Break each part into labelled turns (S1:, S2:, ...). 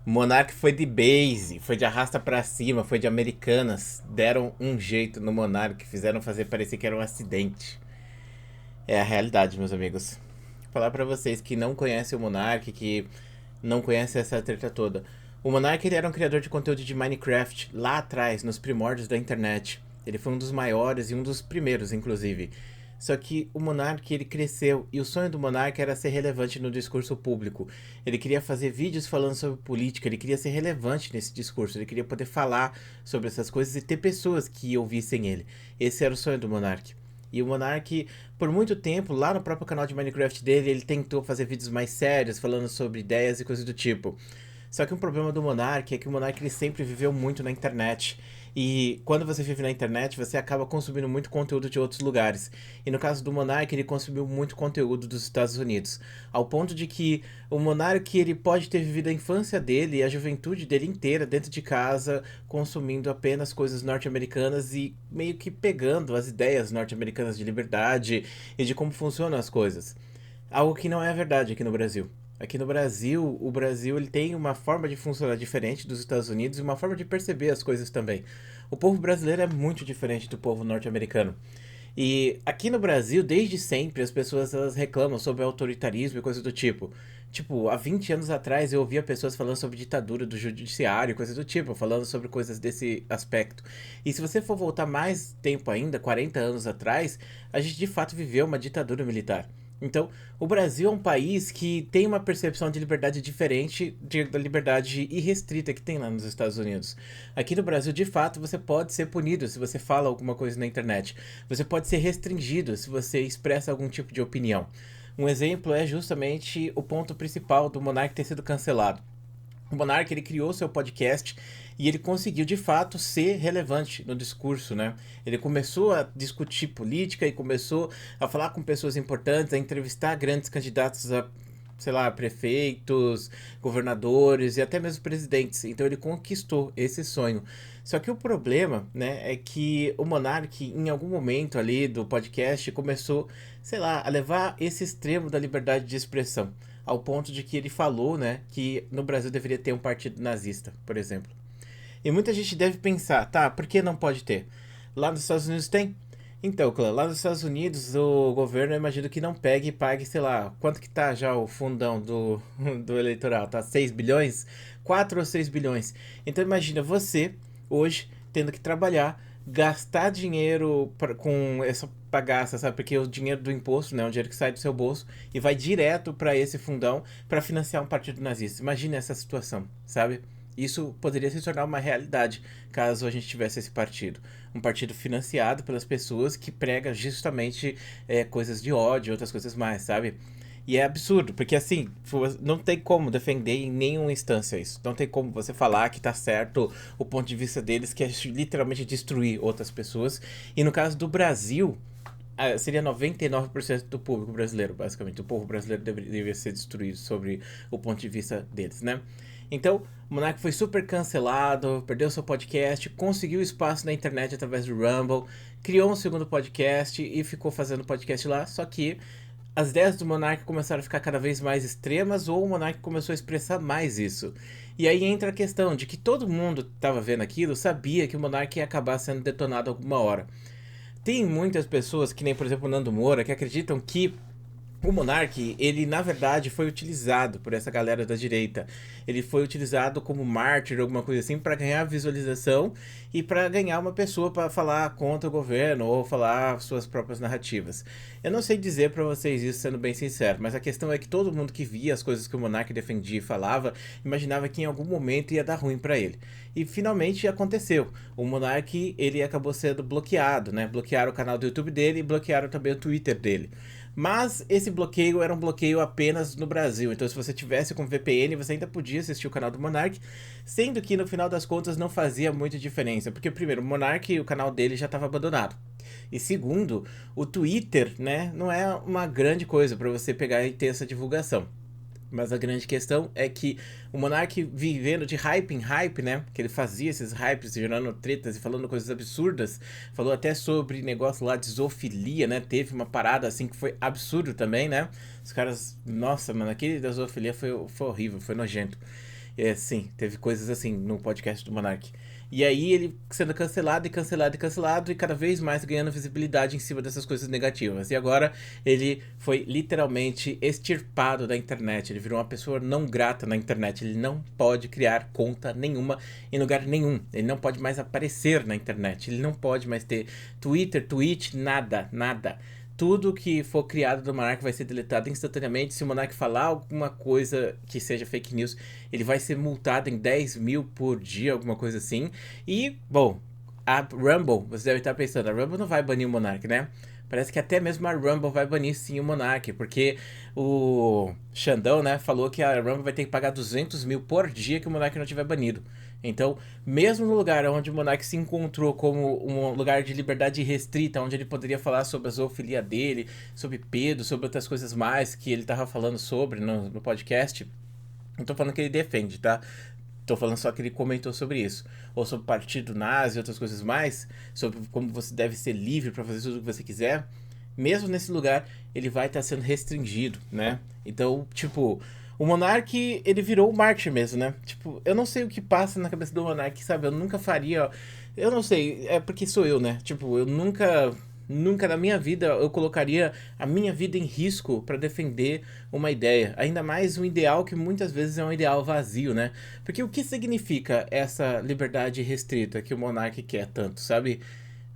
S1: O Monark foi de base, foi de arrasta pra cima, foi de Americanas. Deram um jeito no Monark, fizeram fazer parecer que era um acidente. É a realidade, meus amigos. Vou falar pra vocês que não conhecem o Monark, que não conhecem essa treta toda. O Monark ele era um criador de conteúdo de Minecraft lá atrás, nos primórdios da internet. Ele foi um dos maiores e um dos primeiros, inclusive. Só que o Monark ele cresceu e o sonho do Monark era ser relevante no discurso público. Ele queria fazer vídeos falando sobre política, ele queria ser relevante nesse discurso, ele queria poder falar sobre essas coisas e ter pessoas que ouvissem ele. Esse era o sonho do Monark. E o Monark, por muito tempo, lá no próprio canal de Minecraft dele, ele tentou fazer vídeos mais sérios, falando sobre ideias e coisas do tipo. Só que um problema do Monark é que o Monark ele sempre viveu muito na internet. E quando você vive na internet, você acaba consumindo muito conteúdo de outros lugares. E no caso do Monark, ele consumiu muito conteúdo dos Estados Unidos. Ao ponto de que o Monark ele pode ter vivido a infância dele e a juventude dele inteira dentro de casa, consumindo apenas coisas norte-americanas e meio que pegando as ideias norte-americanas de liberdade e de como funcionam as coisas. Algo que não é verdade aqui no Brasil. Aqui no Brasil, o Brasil ele tem uma forma de funcionar diferente dos Estados Unidos e uma forma de perceber as coisas também. O povo brasileiro é muito diferente do povo norte-americano. E aqui no Brasil, desde sempre, as pessoas elas reclamam sobre autoritarismo e coisas do tipo. Tipo, há 20 anos atrás eu ouvia pessoas falando sobre ditadura do judiciário, coisas do tipo, falando sobre coisas desse aspecto. E se você for voltar mais tempo ainda, 40 anos atrás, a gente de fato viveu uma ditadura militar. Então, o Brasil é um país que tem uma percepção de liberdade diferente da liberdade irrestrita que tem lá nos Estados Unidos. Aqui no Brasil, de fato, você pode ser punido se você fala alguma coisa na internet. Você pode ser restringido se você expressa algum tipo de opinião. Um exemplo é justamente o ponto principal do Monark ter sido cancelado. O Monark ele criou seu podcast e ele conseguiu de fato ser relevante no discurso, né? Ele começou a discutir política e começou a falar com pessoas importantes, a entrevistar grandes candidatos a, sei lá, prefeitos, governadores e até mesmo presidentes. Então ele conquistou esse sonho. Só que o problema, né, é que o Monark, em algum momento ali do podcast, começou, sei lá, a levar esse extremo da liberdade de expressão ao ponto de que ele falou, né, que no Brasil deveria ter um partido nazista, por exemplo. E muita gente deve pensar, tá, por que não pode ter? Lá nos Estados Unidos tem? Então, clã, lá nos Estados Unidos o governo, eu imagino que não pegue e pague, sei lá, quanto que tá já o fundão do eleitoral? Tá 6 bilhões? 4 ou 6 bilhões. Então imagina você, hoje, tendo que trabalhar, gastar dinheiro com essa bagaça, sabe? Porque o dinheiro do imposto, né, é um dinheiro que sai do seu bolso e vai direto para esse fundão para financiar um partido nazista. Imagina essa situação, sabe? Isso poderia se tornar uma realidade caso a gente tivesse esse partido. Um partido financiado pelas pessoas que prega justamente coisas de ódio e outras coisas mais, sabe? E é absurdo, porque assim, não tem como defender em nenhuma instância isso. Não tem como você falar que tá certo o ponto de vista deles, que é literalmente destruir outras pessoas. E no caso do Brasil, seria 99% do público brasileiro, basicamente. O povo brasileiro deveria ser destruído sobre o ponto de vista deles, né? Então, o Monark foi super cancelado, perdeu seu podcast, conseguiu espaço na internet através do Rumble, criou um segundo podcast e ficou fazendo podcast lá, só que as ideias do Monark começaram a ficar cada vez mais extremas ou o Monark começou a expressar mais isso. E aí entra a questão de que todo mundo que estava vendo aquilo sabia que o Monark ia acabar sendo detonado alguma hora. Tem muitas pessoas, que nem por exemplo o Nando Moura, que acreditam que o Monark, ele na verdade foi utilizado por essa galera da direita. Ele foi utilizado como mártir, alguma coisa assim, para ganhar visualização e para ganhar uma pessoa para falar contra o governo ou falar suas próprias narrativas. Eu não sei dizer para vocês isso, sendo bem sincero, mas a questão é que todo mundo que via as coisas que o Monark defendia e falava, imaginava que em algum momento ia dar ruim para ele. E finalmente aconteceu. O Monark, ele acabou sendo bloqueado, né? Bloquearam o canal do YouTube dele e bloquearam também o Twitter dele. Mas esse bloqueio era um bloqueio apenas no Brasil. Então, se você tivesse com VPN, você ainda podia assistir o canal do Monark, sendo que no final das contas não fazia muita diferença. Porque, primeiro, o Monark, o canal dele já estava abandonado. E segundo, o Twitter, né, não é uma grande coisa para você pegar e ter essa divulgação. Mas a grande questão é que o Monark vivendo de hype em hype, né? Que ele fazia esses hypes, gerando tretas e falando coisas absurdas. Falou até sobre negócio lá de zoofilia, né? Teve uma parada assim que foi absurdo também, né? Os caras, nossa, mano, aquele da zoofilia foi horrível, foi nojento. É, sim, teve coisas assim no podcast do Monark. E aí ele sendo cancelado e cancelado e cancelado e cada vez mais ganhando visibilidade em cima dessas coisas negativas. E agora ele foi literalmente extirpado da internet. Ele virou uma pessoa não grata na internet. Ele não pode criar conta nenhuma em lugar nenhum. Ele não pode mais aparecer na internet. Ele não pode mais ter Twitter, Twitch, nada, nada. Tudo que for criado do Monark vai ser deletado instantaneamente. Se o Monark falar alguma coisa que seja fake news, ele vai ser multado em 10 mil por dia, alguma coisa assim. E, bom, a Rumble, você deve estar pensando, a Rumble não vai banir o Monark, né? Parece que até mesmo a Rumble vai banir sim o Monark, porque o Xandão, né, falou que a Rumble vai ter que pagar 200 mil por dia que o Monark não tiver banido. Então, mesmo no lugar onde o Monark se encontrou como um lugar de liberdade restrita, onde ele poderia falar sobre a zoofilia dele, sobre Pedro, sobre outras coisas mais que ele tava falando sobre no podcast, não tô falando que ele defende, tá? Tô falando só que ele comentou sobre isso. Ou sobre o partido nazi e outras coisas mais. Sobre como você deve ser livre para fazer tudo o que você quiser. Mesmo nesse lugar, ele vai estar sendo restringido, né? Então, tipo, o Monark, ele virou o mártir mesmo, né? Tipo, eu não sei o que passa na cabeça do Monark, sabe? Eu nunca faria. Eu não sei, é porque sou eu, né? Tipo, eu nunca na minha vida eu colocaria a minha vida em risco para defender uma ideia, ainda mais um ideal que muitas vezes é um ideal vazio, né? Porque o que significa essa liberdade restrita que o monarca quer tanto, sabe?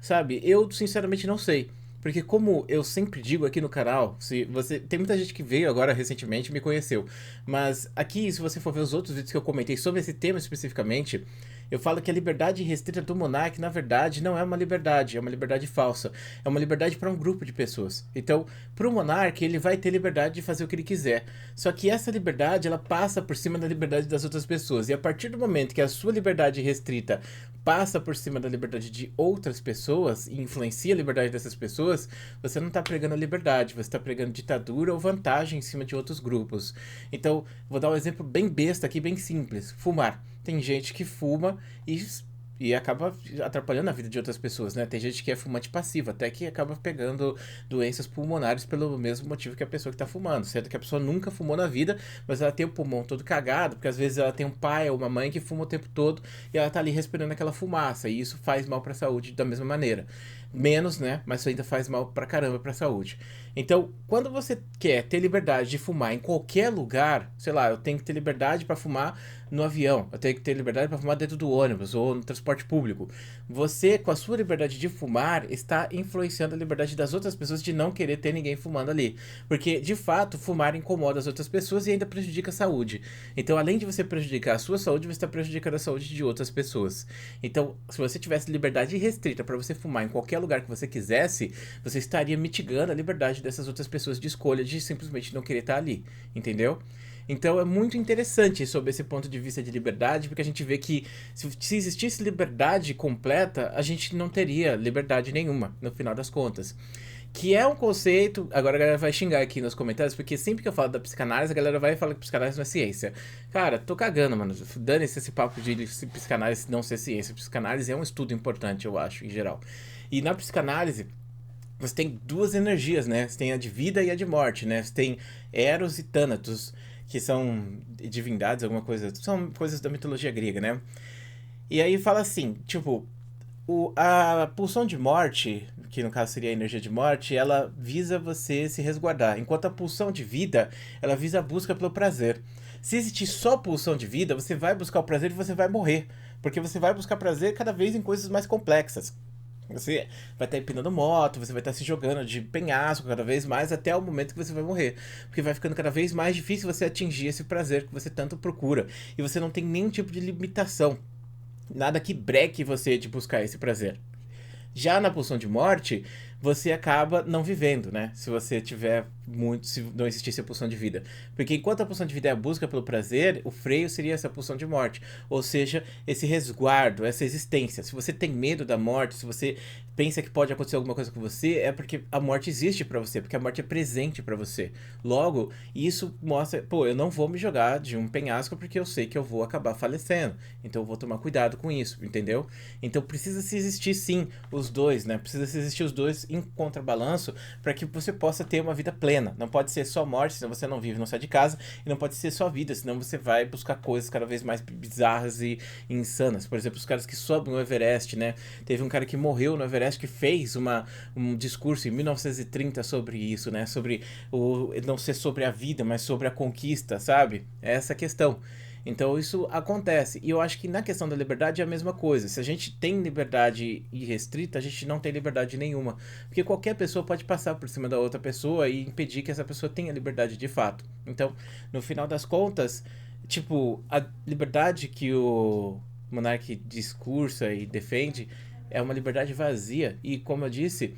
S1: Sabe? Eu sinceramente não sei. Porque como eu sempre digo aqui no canal, se você tem muita gente que veio agora recentemente e me conheceu, mas aqui se você for ver os outros vídeos que eu comentei sobre esse tema especificamente, eu falo que a liberdade restrita do monarca, na verdade, não é uma liberdade, é uma liberdade falsa. É uma liberdade para um grupo de pessoas. Então, para o monarca, ele vai ter liberdade de fazer o que ele quiser. Só que essa liberdade, ela passa por cima da liberdade das outras pessoas. E a partir do momento que a sua liberdade restrita passa por cima da liberdade de outras pessoas e influencia a liberdade dessas pessoas, você não está pregando a liberdade, você está pregando ditadura ou vantagem em cima de outros grupos. Então, vou dar um exemplo bem besta aqui, bem simples. Fumar. Tem gente que fuma e acaba atrapalhando a vida de outras pessoas, né? Tem gente que é fumante passivo, até que acaba pegando doenças pulmonares pelo mesmo motivo que a pessoa que tá fumando, sendo que a pessoa nunca fumou na vida, mas ela tem o pulmão todo cagado, porque às vezes ela tem um pai ou uma mãe que fuma o tempo todo e ela tá ali respirando aquela fumaça, e isso faz mal pra saúde da mesma maneira. Menos, né? Mas isso ainda faz mal pra caramba pra saúde. Então, quando você quer ter liberdade de fumar em qualquer lugar, sei lá, eu tenho que ter liberdade para fumar no avião, eu tenho que ter liberdade para fumar dentro do ônibus ou no transporte público. Você, com a sua liberdade de fumar, está influenciando a liberdade das outras pessoas de não querer ter ninguém fumando ali. Porque, de fato, fumar incomoda as outras pessoas e ainda prejudica a saúde. Então, além de você prejudicar a sua saúde, você está prejudicando a saúde de outras pessoas. Então, se você tivesse liberdade restrita para você fumar em qualquer lugar que você quisesse, você estaria mitigando a liberdade dessas outras pessoas de escolha de simplesmente não querer estar ali, entendeu? Então é muito interessante sobre esse ponto de vista de liberdade, porque a gente vê que se existisse liberdade completa, a gente não teria liberdade nenhuma, no final das contas. Que é um conceito. Agora a galera vai xingar aqui nos comentários, porque sempre que eu falo da psicanálise, a galera vai falar que psicanálise não é ciência. Cara, tô cagando, mano. Dane-se esse papo de psicanálise não ser ciência. Psicanálise é um estudo importante, eu acho, em geral. E na psicanálise, você tem duas energias, né? Você tem a de vida e a de morte, né? Você tem Eros e Thanatos, que são divindades, alguma coisa. São coisas da mitologia grega, né? E aí fala assim, tipo, a pulsão de morte, que no caso seria a energia de morte, ela visa você se resguardar. Enquanto a pulsão de vida, ela visa a busca pelo prazer. Se existir só pulsão de vida, você vai buscar o prazer e você vai morrer. Porque você vai buscar prazer cada vez em coisas mais complexas. Você vai estar empinando moto, você vai estar se jogando de penhasco cada vez mais até o momento que você vai morrer. Porque vai ficando cada vez mais difícil você atingir esse prazer que você tanto procura. E você não tem nenhum tipo de limitação. Nada que breque você de buscar esse prazer. Já na pulsão de morte, você acaba não vivendo, né? Se você tiver muito, se não existisse a pulsão de vida. Porque enquanto a pulsão de vida é a busca pelo prazer, o freio seria essa pulsão de morte. Ou seja, esse resguardo, essa existência. Se você tem medo da morte, se você pensa que pode acontecer alguma coisa com você, é porque a morte existe pra você, porque a morte é presente pra você. Logo, isso mostra, pô, eu não vou me jogar de um penhasco porque eu sei que eu vou acabar falecendo. Então eu vou tomar cuidado com isso, entendeu? Então precisa se existir sim os dois, né? Precisa se existir os dois em contrabalanço para que você possa ter uma vida plena. Não pode ser só morte, senão você não vive, não sai de casa, e não pode ser só vida, senão você vai buscar coisas cada vez mais bizarras e insanas. Por exemplo, os caras que sobem o Everest, né? Teve um cara que morreu no Everest que fez um discurso em 1930 sobre isso, né? Sobre não ser sobre a vida, mas sobre a conquista, sabe? É essa a questão. Então isso acontece. E eu acho que na questão da liberdade é a mesma coisa. Se a gente tem liberdade irrestrita, a gente não tem liberdade nenhuma. Porque qualquer pessoa pode passar por cima da outra pessoa e impedir que essa pessoa tenha liberdade de fato. Então, no final das contas, tipo, a liberdade que o monarca discursa e defende é uma liberdade vazia. E como eu disse,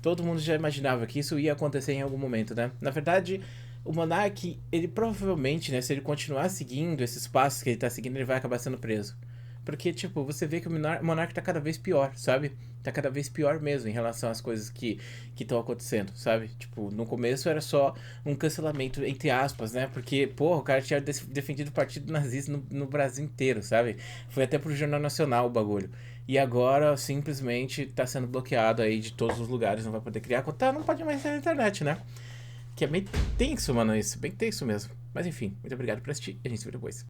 S1: todo mundo já imaginava que isso ia acontecer em algum momento, né? Na verdade, o Monark, ele provavelmente, né, se ele continuar seguindo esses passos que ele tá seguindo, ele vai acabar sendo preso. Porque, tipo, você vê que o Monark tá cada vez pior, sabe? Tá cada vez pior mesmo em relação às coisas que estão acontecendo, sabe? Tipo, no começo era só um cancelamento, entre aspas, né? Porque, porra, o cara tinha defendido o partido nazista no Brasil inteiro, sabe? Foi até pro Jornal Nacional o bagulho. E agora, simplesmente, tá sendo bloqueado aí de todos os lugares, não vai poder criar conta, não pode mais ter na internet, né? Que é bem tenso, mano, isso. Bem tenso mesmo. Mas enfim, muito obrigado por assistir e a gente se vê depois.